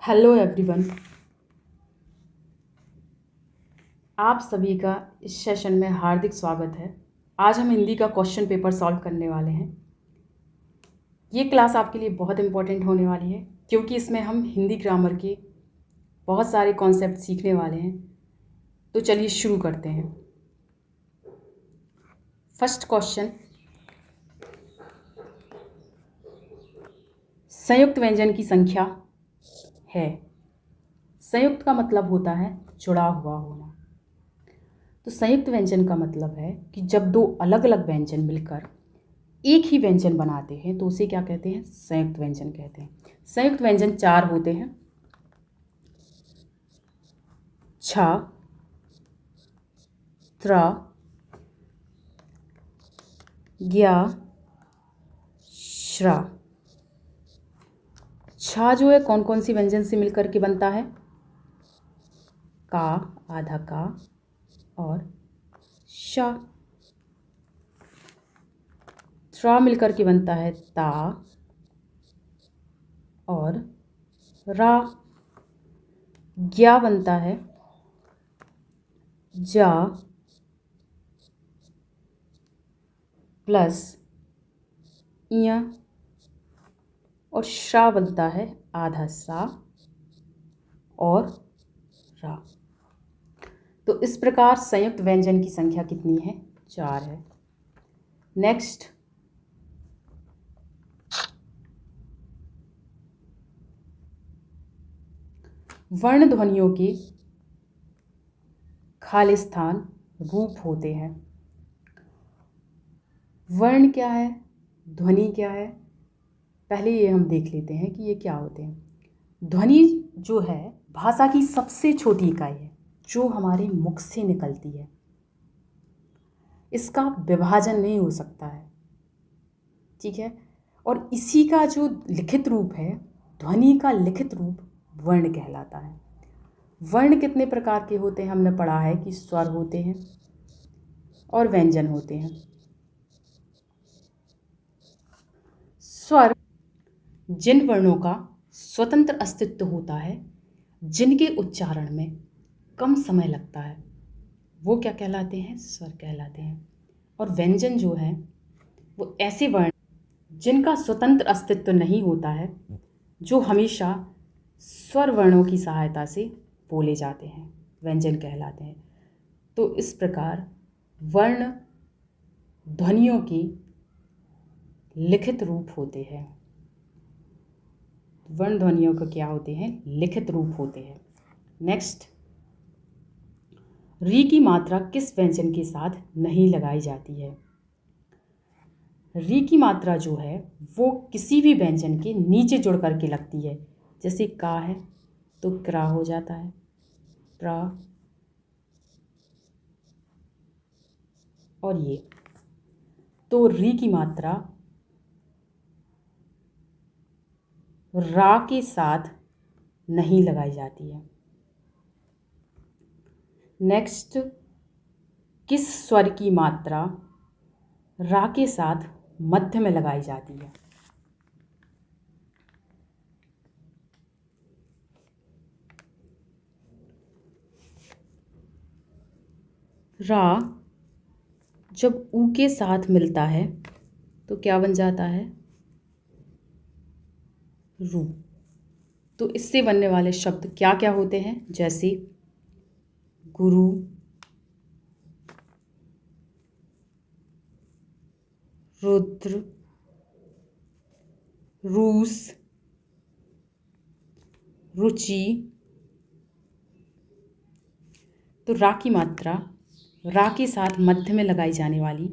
Hello everyone. आप सभी का इस सेशन में हार्दिक स्वागत है। आज हम हिंदी का क्वेश्चन पेपर सॉल्व करने वाले हैं। ये क्लास आपके लिए बहुत इम्पोर्टेंट होने वाली है क्योंकि इसमें हम हिंदी ग्रामर के बहुत सारे कॉन्सेप्ट सीखने वाले हैं। तो चलिए शुरू करते हैं। फर्स्ट क्वेश्चन, संयुक्त व्यंजन की संख्या है। संयुक्त का मतलब होता है जुड़ा हुआ होना। तो संयुक्त व्यंजन का मतलब है कि जब दो अलग अलग व्यंजन मिलकर एक ही व्यंजन बनाते हैं तो उसे क्या कहते हैं? संयुक्त व्यंजन कहते हैं। संयुक्त व्यंजन चार होते हैं: छ, त्र, ज्ञ, श्र। छ जो है कौन कौन सी व्यंजन से मिलकर के बनता है? का, आधा का और श। त्र मिलकर के बनता है ता और रा। ज्ञ बनता है जा प्लस इया और श्रा बनता है आधा सा और रा। तो इस प्रकार संयुक्त व्यंजन की संख्या कितनी है? चार है। नेक्स्ट, वर्ण ध्वनियों के खालिस्तान रूप होते हैं। वर्ण क्या है, ध्वनि क्या है, पहले ये हम देख लेते हैं कि ये क्या होते हैं। ध्वनि जो है भाषा की सबसे छोटी इकाई है जो हमारे मुख से निकलती है। इसका विभाजन नहीं हो सकता है, ठीक है। और इसी का जो लिखित रूप है, ध्वनि का लिखित रूप वर्ण कहलाता है। वर्ण कितने प्रकार के होते हैं? हमने पढ़ा है कि स्वर होते हैं और व्यंजन होते हैं। स्वर जिन वर्णों का स्वतंत्र अस्तित्व होता है, जिनके उच्चारण में कम समय लगता है, वो क्या कहलाते हैं? स्वर कहलाते हैं। और व्यंजन जो है वो ऐसे वर्ण जिनका स्वतंत्र अस्तित्व नहीं होता है, जो हमेशा स्वर वर्णों की सहायता से बोले जाते हैं, व्यंजन कहलाते हैं। तो इस प्रकार वर्ण ध्वनियों के लिखित रूप होते हैं। वर्ण ध्वनियों का क्या होते हैं? लिखित रूप होते हैं। नेक्स्ट, री की मात्रा किस व्यंजन के साथ नहीं लगाई जाती है? री की मात्रा जो है वो किसी भी व्यंजन के नीचे जुड़ करके लगती है। जैसे का है तो क्रा हो जाता है, प्रा और ये। तो री की मात्रा रा के साथ नहीं लगाई जाती है। नेक्स्ट, किस स्वर की मात्रा रा के साथ मध्य में लगाई जाती है? रा जब ऊ के साथ मिलता है तो क्या बन जाता है? रू। तो इससे बनने वाले शब्द क्या क्या होते हैं? जैसे गुरु, रुद्र, रूस, रुचि। तो रा की मात्रा रा के साथ मध्य में लगाई जाने वाली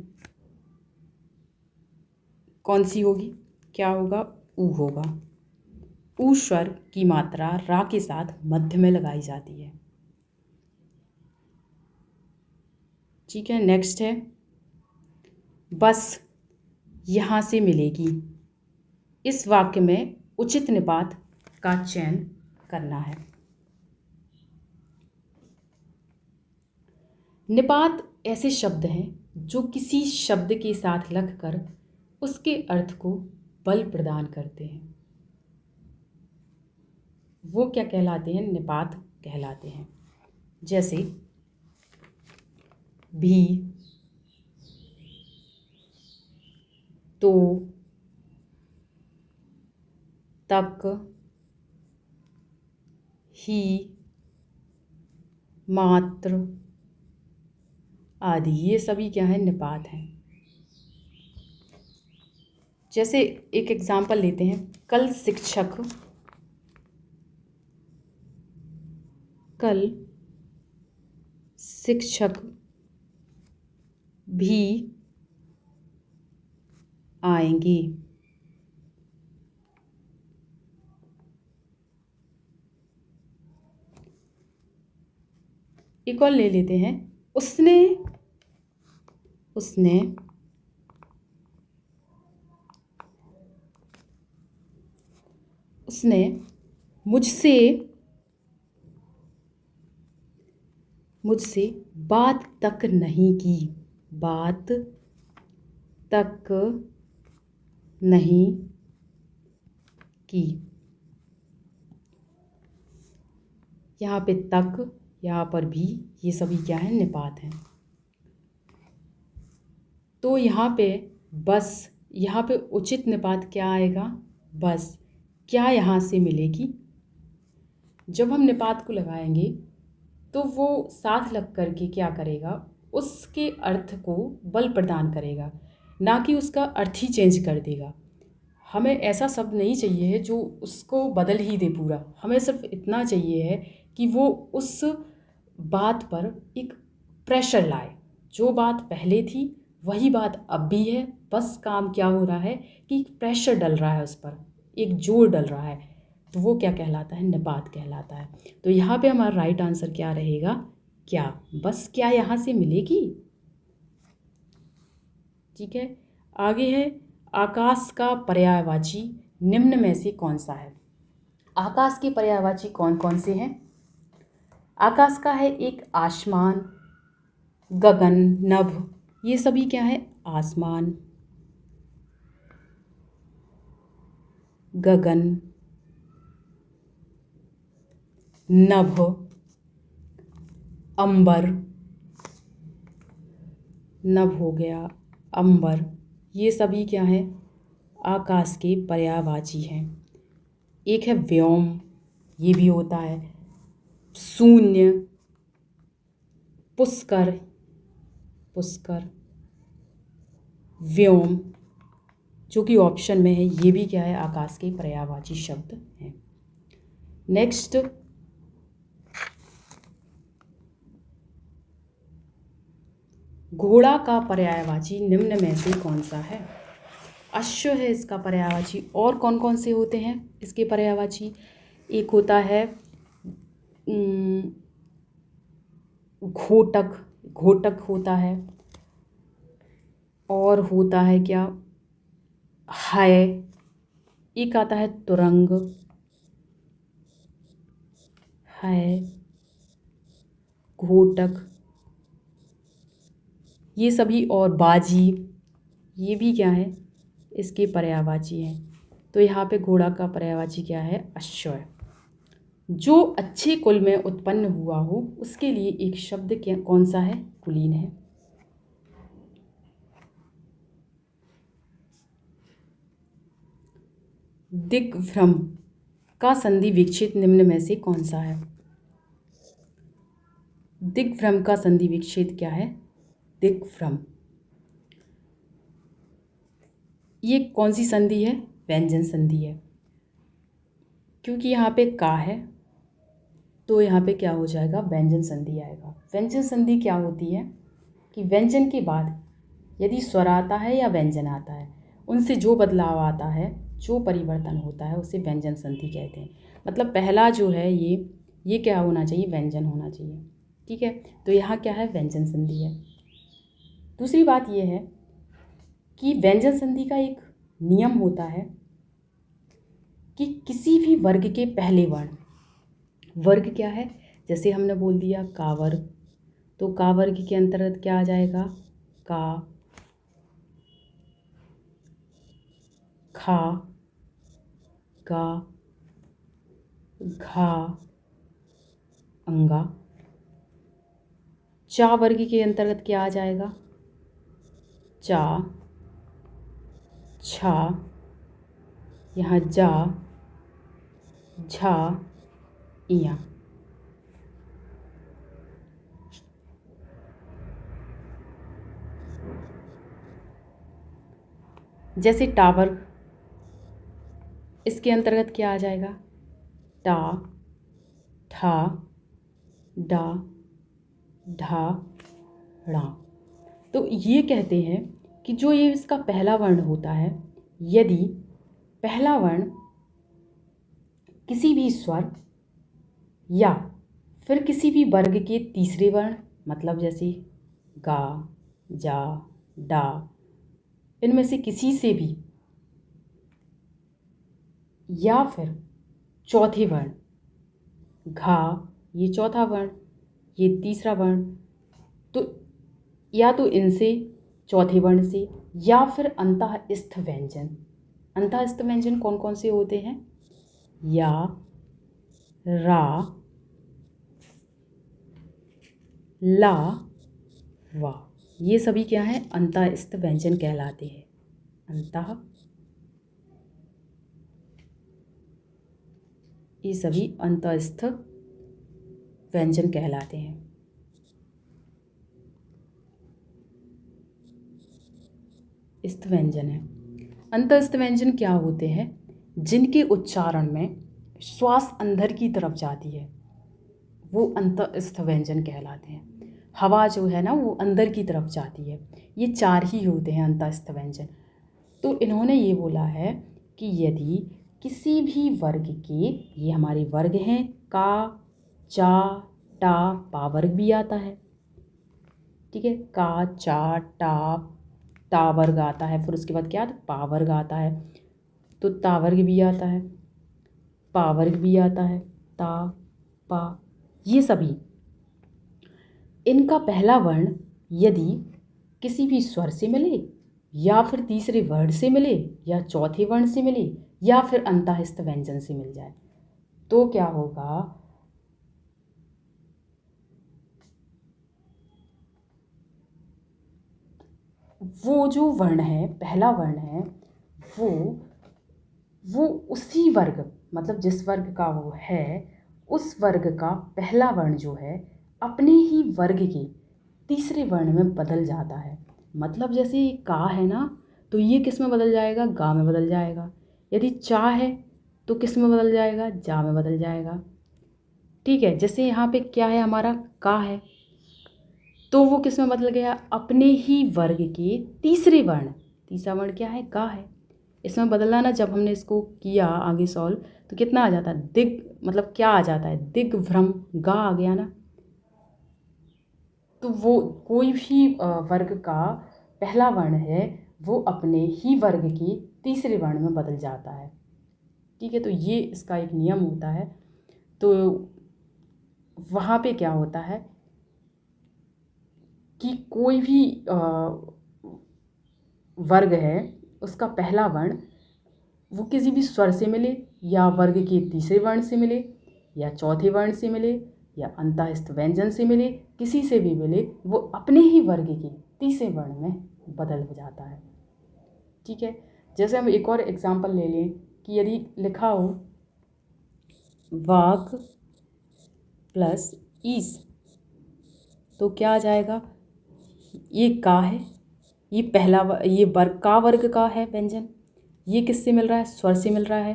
कौन सी होगी? क्या होगा? ऊ होगा। ऊ स्वर की मात्रा रा के साथ मध्य में लगाई जाती है, ठीक है। नेक्स्ट है बस यहाँ से मिलेगी। इस वाक्य में उचित निपात का चयन करना है। निपात ऐसे शब्द हैं जो किसी शब्द के साथ लगकर उसके अर्थ को बल प्रदान करते हैं। वो क्या कहलाते हैं? निपात कहलाते हैं। जैसे भी, तो, तक, ही, मात्र आदि, ये सभी क्या है? निपात हैं। जैसे एक एग्जाम्पल लेते हैं, कल शिक्षक भी आएंगे। एक और ले लेते हैं, उसने उसने उसने मुझसे बात तक नहीं की। बात तक नहीं की। यहाँ पे तक, यहाँ पर भी, ये सभी क्या है? निपात हैं। तो यहाँ पे बस, यहाँ पे उचित निपात क्या आएगा? बस। क्या यहाँ से मिलेगी? जब हम निपात को लगाएंगे तो वो साथ लग करके क्या करेगा? उसके अर्थ को बल प्रदान करेगा, ना कि उसका अर्थ ही चेंज कर देगा। हमें ऐसा शब्द नहीं चाहिए है जो उसको बदल ही दे पूरा। हमें सिर्फ इतना चाहिए है कि वो उस बात पर एक प्रेशर लाए। जो बात पहले थी वही बात अब भी है, बस काम क्या हो रहा है कि प्रेशर डल रहा है उस पर, एक जोर डल रहा है। तो वो क्या कहलाता है? निपात कहलाता है। तो यहाँ पे हमारा राइट आंसर क्या रहेगा? क्या। बस क्या यहाँ से मिलेगी? ठीक है। आगे है, आकाश का पर्यायवाची निम्न में से कौन सा है? आकाश के पर्यायवाची कौन कौन से हैं? आकाश का है एक आसमान, गगन, नभ, ये सभी क्या है? आसमान, गगन, नभ, अंबर, नभ हो गया, अंबर, ये सभी क्या है? आकाश के पर्यायवाची हैं। एक है व्योम, ये भी होता है। शून्य, पुष्कर, पुष्कर, व्योम, जो कि ऑप्शन में है, ये भी क्या है? आकाश के पर्यायवाची शब्द हैं। नेक्स्ट, घोड़ा का पर्यायवाची निम्न में से कौन सा है? अश्व है इसका पर्यायवाची। और कौन कौन से होते हैं इसके पर्यायवाची? एक होता है घोटक, घोटक होता है। और होता है क्या? है। एक आता है तुरंग, है, घोटक, ये सभी, और बाजी, ये भी क्या है? इसके पर्यायवाची हैं। तो यहाँ पे घोड़ा का पर्यायवाची क्या है? अश्व है। जो अच्छे कुल में उत्पन्न हुआ हो उसके लिए एक शब्द क्या, कौन सा है? कुलीन है। दिग्भ्रम का संधि विच्छेद निम्न में से कौन सा है? दिग्भ्रम का संधि विच्छेद क्या है? दिग्भ्रम, ये कौन सी संधि है? व्यंजन संधि है। क्योंकि यहाँ पे का है तो यहाँ पे क्या हो जाएगा? व्यंजन संधि आएगा। व्यंजन संधि क्या होती है कि व्यंजन के बाद यदि स्वर आता है या व्यंजन आता है, उनसे जो बदलाव आता है, जो परिवर्तन होता है, उसे व्यंजन संधि कहते हैं। मतलब पहला जो है ये क्या होना चाहिए? व्यंजन होना चाहिए। ठीक है। तो यहाँ क्या है? व्यंजन संधि है। दूसरी बात यह है कि व्यंजन संधि का एक नियम होता है कि किसी भी वर्ग के पहले वर्ण, वर्ग क्या है? जैसे हमने बोल दिया का वर्ग, तो का वर्ग के अंतर्गत क्या आ जाएगा? का, खा, गा, घा, अंगा। चा वर्ग के अंतर्गत क्या आ जाएगा? चा, छा, यहाँ जा, झा, इया। जैसे टा वर्ग, इसके अंतर्गत क्या आ जाएगा? टा, ठा, डा, ढा, ड़ा। तो ये कहते हैं कि जो ये इसका पहला वर्ण होता है, यदि पहला वर्ण किसी भी स्वर या फिर किसी भी वर्ग के तीसरे वर्ण, मतलब जैसे गा, जा, डा, इनमें से किसी से भी, या फिर चौथे वर्ण, घा, ये चौथा वर्ण, ये तीसरा वर्ण, तो या तो इनसे, चौथे वर्ण से, या फिर अंतःस्थ व्यंजन। अंतःस्थ व्यंजन कौन कौन से होते हैं? या, रा, ला, वा। ये सभी क्या है? अंतःस्थ व्यंजन कहलाते हैं। अंतः, ये सभी अंतःस्थ व्यंजन कहलाते हैं। स्थ व्यंजन है। अंतःस्थ व्यंजन क्या होते हैं? जिनके उच्चारण में श्वास अंदर की तरफ जाती है, वो अंतःस्थ व्यंजन कहलाते हैं। हवा जो है ना, वो अंदर की तरफ जाती है। ये 4 ही होते हैं अंतःस्थ व्यंजन। तो इन्होंने ये बोला है कि यदि किसी भी वर्ग के, ये हमारे वर्ग हैं, का, चा, टा, पा वर्ग भी आता है, ठीक है, का, चा, टा वर्ग आता है, फिर उसके बाद क्या आता है? पा वर्ग आता है। तो ता वर्ग भी आता है, पा वर्ग भी आता है, ता, पा, ये सभी, इनका पहला वर्ण यदि किसी भी स्वर से मिले, या फिर तीसरे वर्ण से मिले, या चौथे वर्ण से मिले, या फिर अंतःस्थ व्यंजन से मिल जाए, तो क्या होगा? वो जो वर्ण है, पहला वर्ण है, वो उसी वर्ग, मतलब जिस वर्ग का वो है, उस वर्ग का पहला वर्ण जो है अपने ही वर्ग के तीसरे वर्ण में बदल जाता है। मतलब जैसे ये का है ना, तो ये किस में बदल जाएगा? गा में बदल जाएगा। यदि चा है तो किस में बदल जाएगा? जा में बदल जाएगा। ठीक है, जैसे यहाँ पे क्या है? हमारा का है, तो वो किस में बदल गया? अपने ही वर्ग के तीसरे वर्ण, तीसरा वर्ण क्या है? का है। इसमें बदला ना, जब हमने इसको किया आगे सॉल्व, तो कितना आ जाता है? दिग, मतलब क्या आ जाता है? दिग्भ्रम, गा आ गया ना। तो वो कोई भी वर्ग का पहला वर्ण है, वो अपने ही वर्ग के तीसरे वर्ण में बदल जाता है। ठीक है, तो ये इसका एक नियम होता है। तो वहाँ पे क्या होता है कि कोई भी वर्ग है, उसका पहला वर्ण वो किसी भी स्वर से मिले, या वर्ग के तीसरे वर्ण से मिले, या चौथे वर्ण से मिले, या अंतःस्थ व्यंजन से मिले, किसी से भी मिले, वो अपने ही वर्ग के तीसरे वर्ण में बदल हो जाता है। ठीक है, जैसे हम एक और एग्जाम्पल ले लें कि यदि लिखा हो वाक प्लस ईस, तो क्या आ जाएगा? ये का है, ये पहला ये वर्ग, का वर्ग का है व्यंजन, ये किससे मिल रहा है? स्वर से मिल रहा है।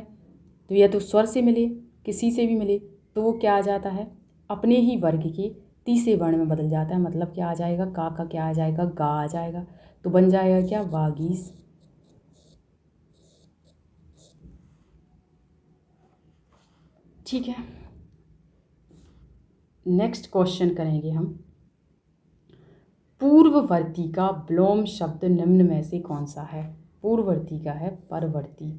तो या तो स्वर से मिले, किसी से भी मिले, तो वो क्या आ जाता है? अपने ही वर्ग के तीसरे वर्ण में बदल जाता है। मतलब क्या आ जाएगा? का क्या आ जाएगा? गा आ जाएगा। तो बन जाएगा क्या? वागीस। ठीक है, नेक्स्ट क्वेश्चन करेंगे हम। पूर्ववर्ती का विलोम शब्द निम्न में से कौन सा है? पूर्ववर्ती का है परवर्ती।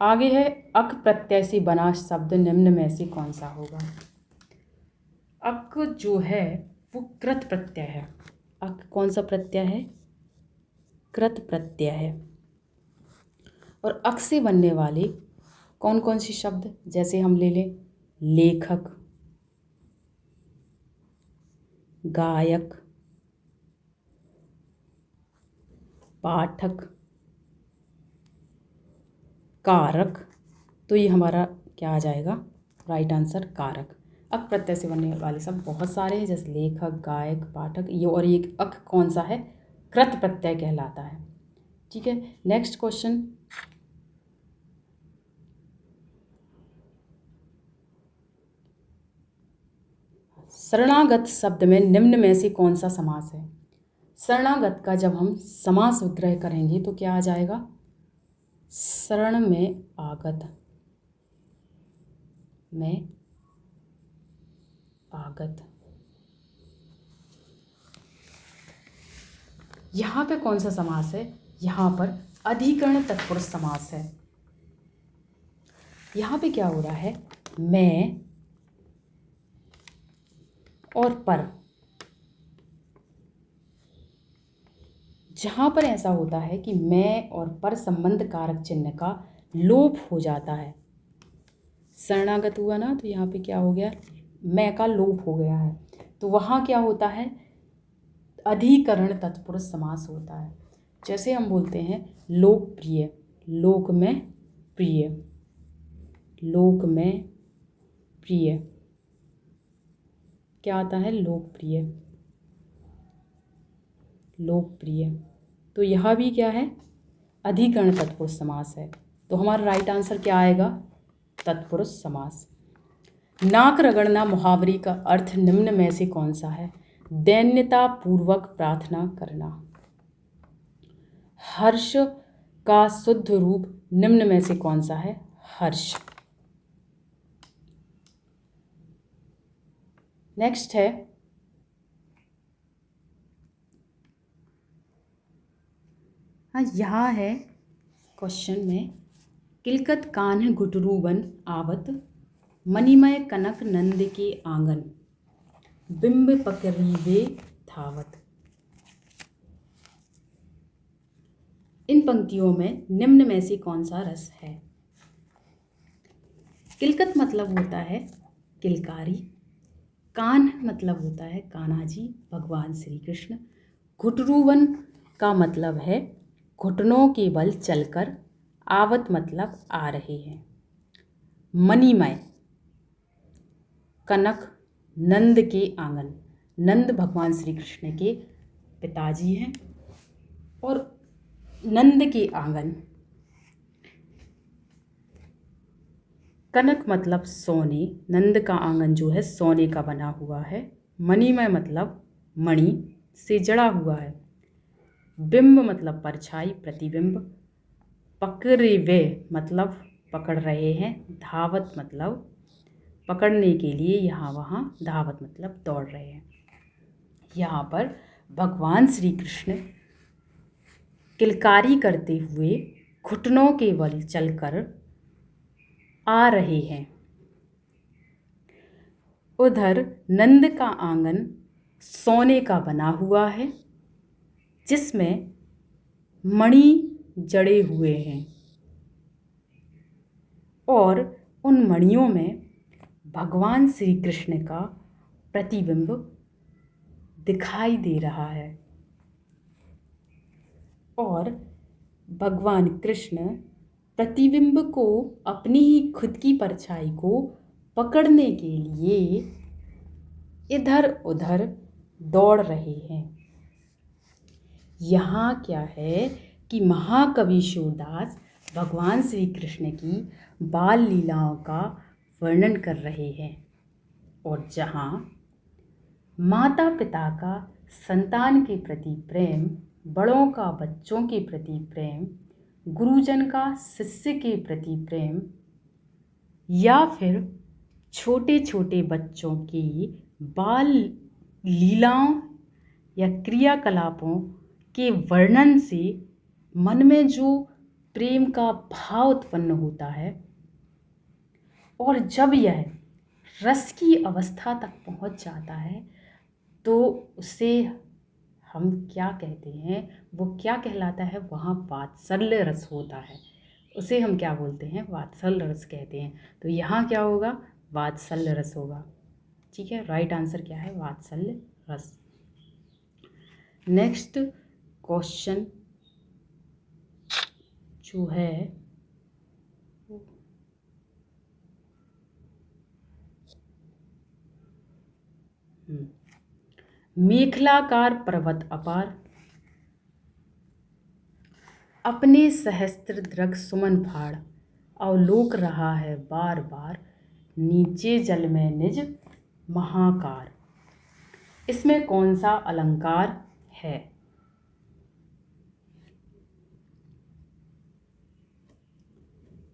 आगे है अक प्रत्यय से बना शब्द निम्न में से कौन सा होगा? अक जो है वो कृत प्रत्यय है। अक कौन सा प्रत्यय है? कृत प्रत्यय है। और अक से बनने वाले कौन कौन सी शब्द, जैसे हम ले लें लेखक, गायक, पाठक, कारक, तो ये हमारा क्या आ जाएगा, राइट आंसर कारक। अक प्रत्यय से बनने वाले शब्द बहुत सारे हैं, जैसे लेखक, गायक, पाठक, ये और ये अक कौन सा है, कृत प्रत्यय कहलाता है। ठीक है, नेक्स्ट क्वेश्चन। शरणागत शब्द में निम्न में से कौन सा समास है। शरणागत का जब हम समास विग्रह करेंगे तो क्या आ जाएगा, शरण में आगत, में आगत। यहाँ पे कौन सा समास है, यहाँ पर अधिकरण तत्पुरुष समास है। यहाँ पे क्या हो रहा है, मैं और पर, जहाँ पर ऐसा होता है कि मैं और पर संबंध कारक चिन्ह का लोप हो जाता है, शरणागत हुआ ना, तो यहाँ पे क्या हो गया, मैं का लोप हो गया है, तो वहाँ क्या होता है, अधिकरण तत्पुरुष समास होता है। जैसे हम बोलते हैं लोकप्रिय, लोक में प्रिय, लोक में प्रिय, क्या आता है, लोकप्रिय, लोकप्रिय, तो यह भी क्या है, अधिकरण तत्पुरुष समास है। तो हमारा राइट आंसर क्या आएगा, तत्पुरुष समास। नाक रगड़ना मुहावरे का अर्थ निम्न में से कौन सा है, दैन्यता पूर्वक प्रार्थना करना। हर्ष का शुद्ध रूप निम्न में से कौन सा है, हर्ष। नेक्स्ट है, हाँ यहाँ है क्वेश्चन में, किलकत कान्ह गुटरू बन आवत, मणिमय कनक नंद के आंगन, बिंब पकड़ीवे धावत। इन पंक्तियों में निम्न में से कौन सा रस है। किलकत मतलब होता है किलकारी, कान्ह मतलब होता है कान्हा जी भगवान श्री कृष्ण, घुटरूवन का मतलब है घुटनों के बल चलकर, आवत मतलब आ रहे हैं, मणिमय, कनक, नंद के आंगन, नंद भगवान श्री कृष्ण के पिताजी हैं, और नंद के आंगन, कनक मतलब सोने, नंद का आंगन जो है सोने का बना हुआ है, मणिमय मतलब मणि से जड़ा हुआ है, बिंब मतलब परछाई, प्रतिबिंब, पकड़े मतलब पकड़ रहे हैं, धावत मतलब पकड़ने के लिए यहाँ वहाँ, धावत मतलब दौड़ रहे हैं। यहाँ पर भगवान श्री कृष्ण किलकारी करते हुए घुटनों के बल चलकर आ रहे हैं। उधर नंद का आंगन सोने का बना हुआ है, जिसमें मणि जड़े हुए हैं, और उन मणियों में भगवान श्री कृष्ण का प्रतिबिंब दिखाई दे रहा है, और भगवान कृष्ण प्रतिबिंब को, अपनी ही खुद की परछाई को पकड़ने के लिए इधर उधर दौड़ रहे हैं। यहाँ क्या है कि महाकवि सूरदास भगवान श्री कृष्ण की बाल लीलाओं का वर्णन कर रहे हैं, और जहाँ माता पिता का संतान के प्रति प्रेम, बड़ों का बच्चों के प्रति प्रेम, गुरुजन का शिष्य के प्रति प्रेम, या फिर छोटे छोटे बच्चों की बाल लीलाओं या क्रियाकलापों के वर्णन से मन में जो प्रेम का भाव उत्पन्न होता है, और जब यह रस की अवस्था तक पहुंच जाता है, तो उसे हम क्या कहते हैं, वो क्या कहलाता है, वहाँ वात्सल्य रस होता है, उसे हम क्या बोलते हैं, वात्सल्य रस कहते हैं। तो यहाँ क्या होगा, वात्सल्य रस होगा। ठीक है, राइट आंसर क्या है, वात्सल्य रस। नेक्स्ट क्वेश्चन जो है मेखलाकार पर्वत अपार, अपने सहस्त्र दृग सुमन फाड़, अवलोक रहा है बार बार, नीचे जल में निज महाकार। इसमें कौन सा अलंकार है?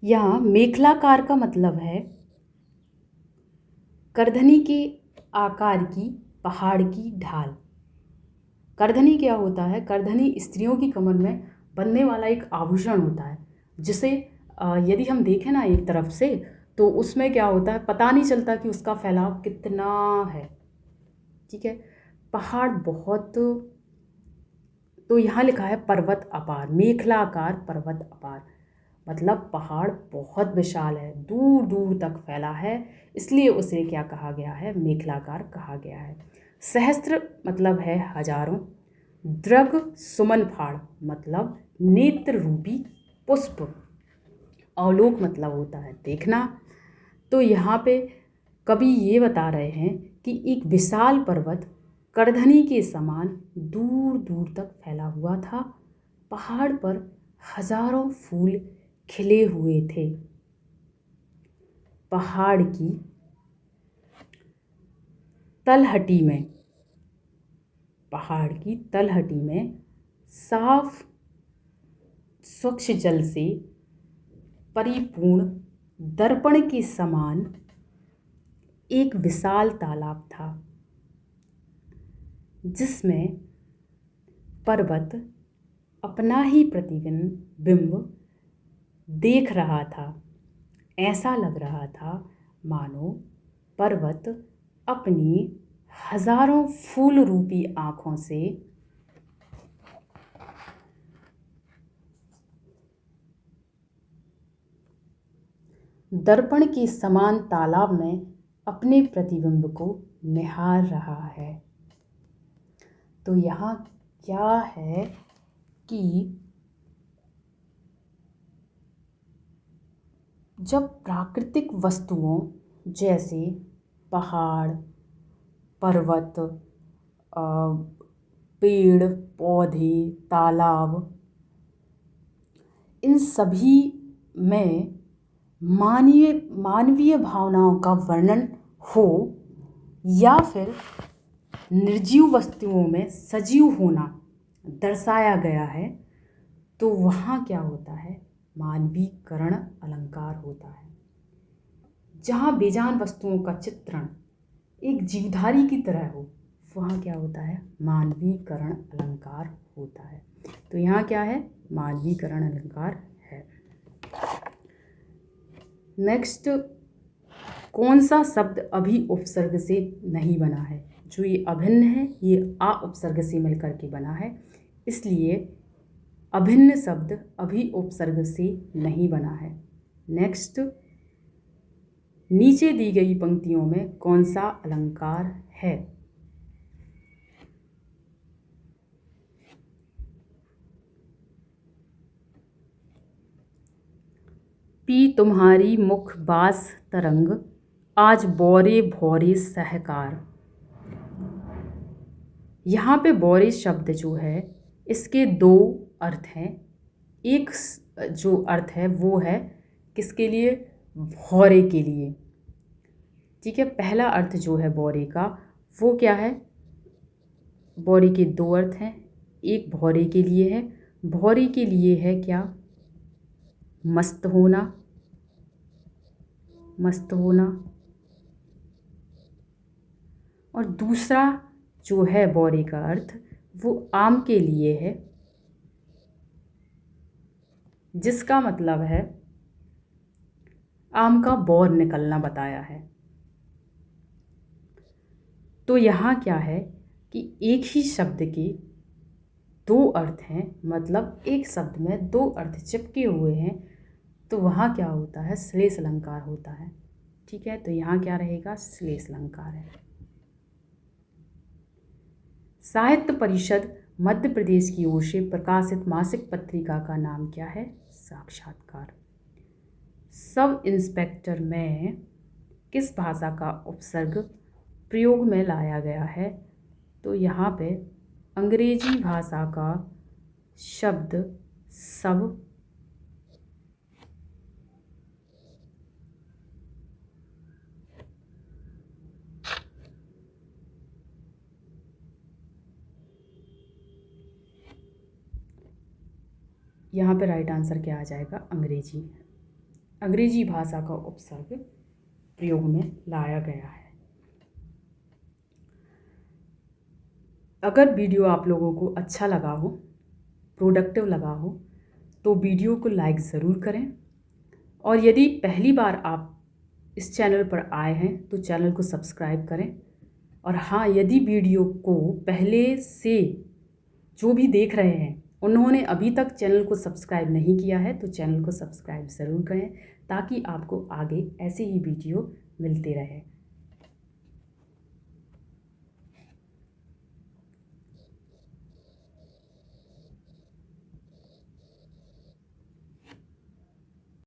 यहाँ मेखलाकार का मतलब है करधनी के आकार की पहाड़ की ढाल। करधनी क्या होता है, करधनी स्त्रियों की कमर में बनने वाला एक आभूषण होता है, जिसे यदि हम देखें ना एक तरफ से, तो उसमें क्या होता है, पता नहीं चलता कि उसका फैलाव कितना है। ठीक है, पहाड़ बहुत, तो यहाँ लिखा है पर्वत अपार, मेखलाकार पर्वत अपार, मतलब पहाड़ बहुत विशाल है, दूर दूर तक फैला है, इसलिए उसे क्या कहा गया है, मेखलाकार कहा गया है। सहस्त्र मतलब है हजारों, दृग सुमन फाड़ मतलब नेत्र रूपी पुष्प, अवलोक मतलब होता है देखना। तो यहाँ पे कवि ये बता रहे हैं कि एक विशाल पर्वत करधनी के समान दूर दूर तक फैला हुआ था, पहाड़ पर हजारों फूल खिले हुए थे, पहाड़ की तलहटी में, पहाड़ की तलहटी में साफ स्वच्छ जल से परिपूर्ण दर्पण के समान एक विशाल तालाब था, जिसमें पर्वत अपना ही प्रतिबिंब देख रहा था। ऐसा लग रहा था मानो पर्वत अपनी हजारों फूल रूपी आँखों से दर्पण के समान तालाब में अपने प्रतिबिंब को निहार रहा है। तो यहाँ क्या है कि जब प्राकृतिक वस्तुओं जैसे पहाड़, पर्वत, पेड़ पौधे, तालाब, इन सभी में मानवीय भावनाओं का वर्णन हो, या फिर निर्जीव वस्तुओं में सजीव होना दर्शाया गया है, तो वहाँ क्या होता है, मानवीकरण अलंकार होता है। जहाँ बेजान वस्तुओं का चित्रण एक जीवधारी की तरह हो, वहाँ क्या होता है, मानवीकरण अलंकार होता है। तो यहाँ क्या है, मानवीकरण अलंकार है। नेक्स्ट, कौन सा शब्द अभी उपसर्ग से नहीं बना है? जो ये अभिन्न है, ये आ उपसर्ग से मिलकर के बना है, इसलिए अभिन्न शब्द अभी उपसर्ग से नहीं बना है। नेक्स्ट, नीचे दी गई पंक्तियों में कौन सा अलंकार है? पी तुम्हारी मुख बास तरंग, आज बौरे भौरे सहकार। यहाँ पे बौरे शब्द जो है, इसके दो अर्थ हैं। एक जो अर्थ है वो है किसके लिए, भौरे के लिए। ठीक है, पहला अर्थ जो है बौरे का, वो क्या है, बौरे के दो अर्थ हैं, एक भौरे के लिए है, भौरे के लिए है क्या, मस्त होना, मस्त होना। और दूसरा जो है बौरे का अर्थ, वो आम के लिए है, जिसका मतलब है आम का बौर निकलना बताया है। तो यहाँ क्या है कि एक ही शब्द के दो अर्थ हैं, मतलब एक शब्द में दो अर्थ चिपके हुए हैं, तो वहाँ क्या होता है, श्लेष अलंकार होता है। ठीक है, तो यहाँ क्या रहेगा, श्लेष अलंकार है। साहित्य परिषद मध्य प्रदेश की ओर से प्रकाशित मासिक पत्रिका का नाम क्या है, साक्षात्कार। सब इंस्पेक्टर में किस भाषा का उपसर्ग प्रयोग में लाया गया है, तो यहाँ पे अंग्रेजी भाषा का शब्द सब यहाँ पे राइट आंसर क्या आ जाएगा, अंग्रेजी। अंग्रेजी भाषा का उपसर्ग प्रयोग में लाया गया है। अगर वीडियो आप लोगों को अच्छा लगा हो, प्रोडक्टिव लगा हो, तो वीडियो को लाइक ज़रूर करें। और यदि पहली बार आप इस चैनल पर आए हैं तो चैनल को सब्सक्राइब करें। और हाँ, यदि वीडियो को पहले से जो भी देख रहे हैं उन्होंने अभी तक चैनल को सब्सक्राइब नहीं किया है तो चैनल को सब्सक्राइब ज़रूर करें, ताकि आपको आगे ऐसे ही वीडियो मिलते रहे।